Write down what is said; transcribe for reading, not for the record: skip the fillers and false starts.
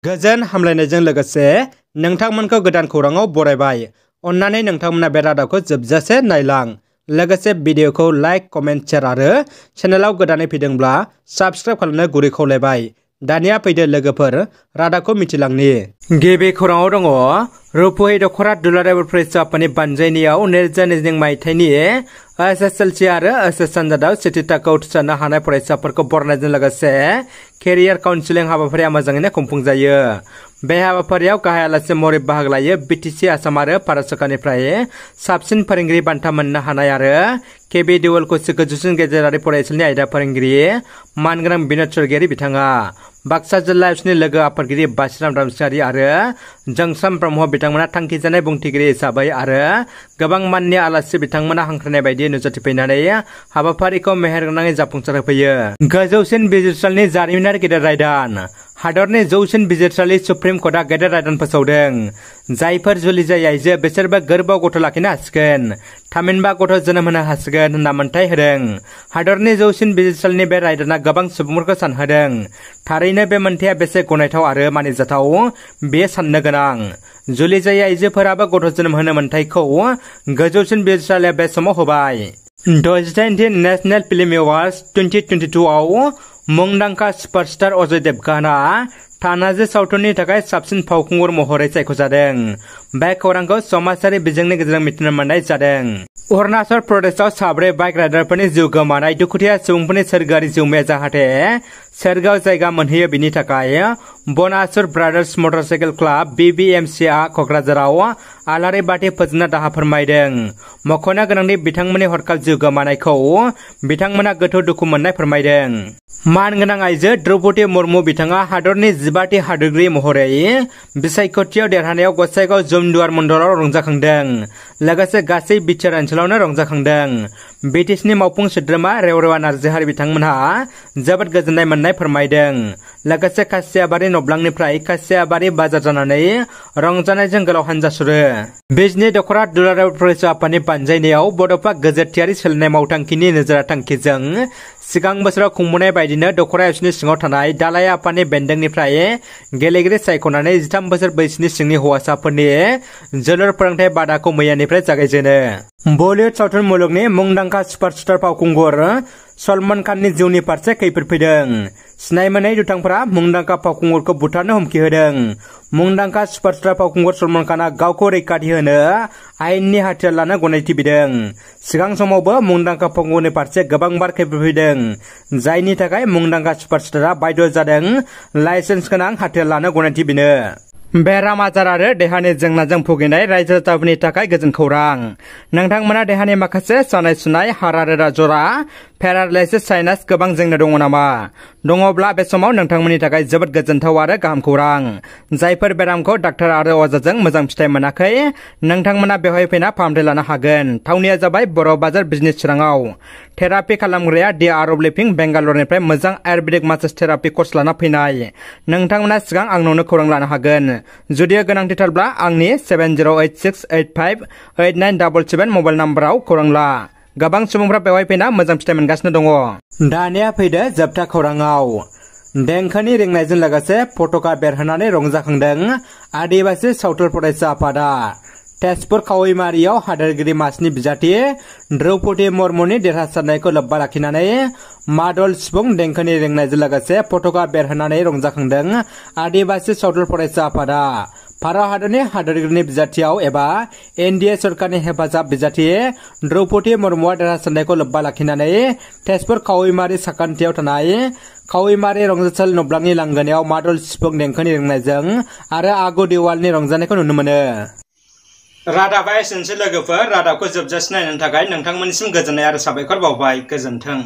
गोजोन हामलायनायजों लोगोसे नोंथांमोनखौ गोदान खौराङाव बरायबाय। अन्नानै नोंथांमोना बे रादाबखौ जोबजासे नायलां। लोगोसे भिडिअखौ लाइक, कमेन्ट, शेयार आरो चेनेलाव गोदानै फैदोंब्ला साबस्क्राइब खालामनो गुरै खावलायबाय। दानिया फैदो लोगोफोर रादाबखौ मिथिलांनि। गिबि खौराङाव दङ रुपुहि दख'रा दुलाराय बर' फरायसा आफादनि बानजायनायाव 2022 मायथाइनि एसएसएलसी आरो एचएस आनजादाव सेथि थाखोआव उथ्रिसारनो हानाय फरायसाफोरखौ बरायनायजों लोगोसे केरियार काउन्सिलिं हाबाफारिया मोजाङैनो खुंफुंजायो। बे हाबाफारियाव गाहाय आलासि महरै बाहागो लायो बिटिसि, आसाम आरो भारत सरकारनिफ्राय साबसिन फोरोंगिरि बान्था मोननो हानाय आरो केबि देवल कौशिक गोजौसिन गेजेरारि फरायसालिनि आयदा फोरोंगिरि मानगोनां बिनोद सरगियारि बिथाङा। बाक्सा जिल्ला एबसुनि लोगो आफादगिरि बासिराम रामसिंहारि आरो जोंसाम ब्रह्म बिथांमोना थांखिजानाय बुंथिगिरि हिसाबै आरो गोबां माननि आलासि बिथांमोना हांख्रायनाय बायदि नुजाथिफैनानै हाबाफारिखौ मेहेरगोनाङै जाफुंसार होफैयो। गोजौसिन बिजिरसालिनि जारिमिनारि गेदेर रायदान। हादरनि जौसिन बिजिरसालि सुप्रिम कर्टआ गेदेर रायदान फोसावदों। जायफोर जुलि जायै आइजो बिसोरबो गोरबोआव गथ' लाखिनो हासिगोन, थामहिनबा गथ' जोनोम होनो हासिगोन होनना मोन्थाय होदों। हादरनि जौसिन बिजिरसालिनि बे रायदाना गोबां सुबुंफोरखौ सानहोदों। थारैनो बे मोन्थाया बेसे गनायथाव आरो मानिजाथाव बेयो साननो गोनां। जुलि जायै आइजोफोराबो गथ' जोनोम होनो मोन्थायखौ गोजौसिन बिजिरसालिया बे समाव होबाय। 68 नेशनेल फिल्म एवार्ड्स 2022 आव मुंदांखा सुपारस्टार अजय देवगानआ तानाजी सावथुननि थाखाय साबसिन फावखुंगुर महरै सायख'जादों। बे खौरांखौ समाजारि बिजोंनि गेजेरजों मिथिनो मोननाय जादों। अरुणाचल प्रदेशआव साब्रै बाइक राइडारफोरनि जिउ गोमानाय दुखुथिया सुबुंफोरनि सोरगोआरि जिउमाया जाहाथे सोरगोआव जायगा मोनहैयो बिनि थाखाय बनासुर ब्रादार्स मटरसाइकेल क्लाब BBMCआ क'क्राझाराव आलारि बाथि फोजोंना दाहा फोरमायदों। मख'नो गोनांदि बिथांमोननि हरखाब जिउ गोमानायखौ बिथांमोना गोथौ दुखु मोननाय फोरमायदों। मानगोनां आइजो द्रौपदी मुर्मु बिथाङा हादरनि 12थि हादोरगिरि महरै बिसायख'थियाव देरहानायाव गसाइगाव जमदुवार मण्डलाव रंजाखांदों। लोगोसे गासै बिटिआर ओनसोलावनो रंजाखांदों। बिटिसिनि मावफुं सोद्रोमा रेवरेवा नार्जिहारि बिथांमोनहा जोबोद गोजोननाय मोननाय फोरमायदों। लोगोसे खासियाबारि नब्लांनिफ्राय खासियाबारि बाजार जानानै रंजानायजों गोलाव हान्जा सुरो। बिजनि दख'रा दुलाराय बर' फरायसा आफादनि बानजायनायाव बड'फा गोजोरथियारि सोलिनाय मावथांखिनि नोजोरा थांखिजों सिगां बोसोराव खुंबोनाय बायदिनो दख'रा एबसुनि सिङाव थानाय दालाय आफादनि बेन्दोंनिफ्राय गेलेगिरि सायख'नानै 13 बोसोर बैसोनि सिंनि हौवासाफोरनि जोलुर फोरोंथाय बादाखौ मैयानिफ्राय जागायजेनो। बलिउड सावथुन मुलुगनि मुंदांखा सुपारस्टार फावखुंगुर सलमान खाननि जिउनि फारसे खैफोद फैदों। सिनायमोनै दुथांफोरा मुंदांखा फावखुंगुरखौ बुथारनो हुमखि होदों। मुंदांखा सुपारस्टार फावखुंगुर सलमान खानआ गावखौ रैखाथि होनो आयेननि हाथियार लानो गनायथि बिदों। सिगां समावबो मुंदांखा फावखुंगुरनि फारसे गोबां बार खैफोद फैदों, जायनि थाखाय मुंदांखा सुपारस्टारआ बाध्य जादों लाइसेन्स गोनां हाथियार लानो गनायथि बिनो। बेराम आजार आरो देहानि जेंनाजों भुगिनाय रायजो राजाफोरनि थाखाय गोजोन खौरां। नोंथांमोना देहानि माखासे सानाय सुनाय, हारा रोदा जरा, पेरालाइसिस, साइनास गोबां जेंना दङ नामा? दङब्ला बे समाव नोंथांमोननि थाखाय जोबोद गोजोनथाव आरो गाहाम खौरां। जायफोर बेरामखौ डाक्टार आरो अजाजों मोजां फिथाय मोनाखै, नोंथांमोना बेवहाय फैना फाहामथाय लानो हागोन। थावनिया जाबाय बर' बाजार बिजनि चिराङाव। थेरापि खालामग्राया दि आर्ट अफ लिभिं बेंगालरनिफ्राय मोजां आयुर्वेदिक मासाज थेरापि कर्स लाना फैनाय। नोंथांमोना सिगां आंनावनो खौरां लानो हागोन। जुदि गोनांथिथारब्ला आंनि 7086858977 मबाइल नाम्बाराव खौरां ला। गोबां सुबुंफ्रा बेवहाय फैना मोजां फिथाय मोनगासिनो दङ। दानिया फैदो जोबथा खौराङाव। देंखोनि रिंनायजों लोगोसे पताका बेरहोनानै रंजाखांदों आदिबासि सावथुन फरायसा आफादा। तेजपुर खावैमारियाव हादोरगिरि मासिनि बिजाथि द्रौपदी मुर्मुनि देरहासारनायखौ लोब्बा लाखिनानै मादल सिफुं देंखोनि रिंनायजों लोगोसे पताका बेरहोनानै रंजाखांदों आदिबासि सावथुन फरायसा आफादा। भारत हादरनि हादोरगिरिनि बिजाथियाव एबा NDA सरकारनि हेफाजाब बिजाथि द्रौपदी मुर्मुआ देरहासारनायखौ लोब्बा लाखिनानै तेजपुर खावैमारि साखान्थियाव थानाय खावैमारि रंजासालि नब्लांनि लांगोनायाव मादल सिफुं देंखोनि रिंनायजों आरो आगु देवालनि रंजानायखौ नुनो मोनो। रादाबा एसेनोसै लोगोफोर। रादाबखौ जोबजासिम नायनायनि थाखाय नोंथांमोननिसिम गोजोननाय आरो साबायखर बावबाय। गोजोन्थों।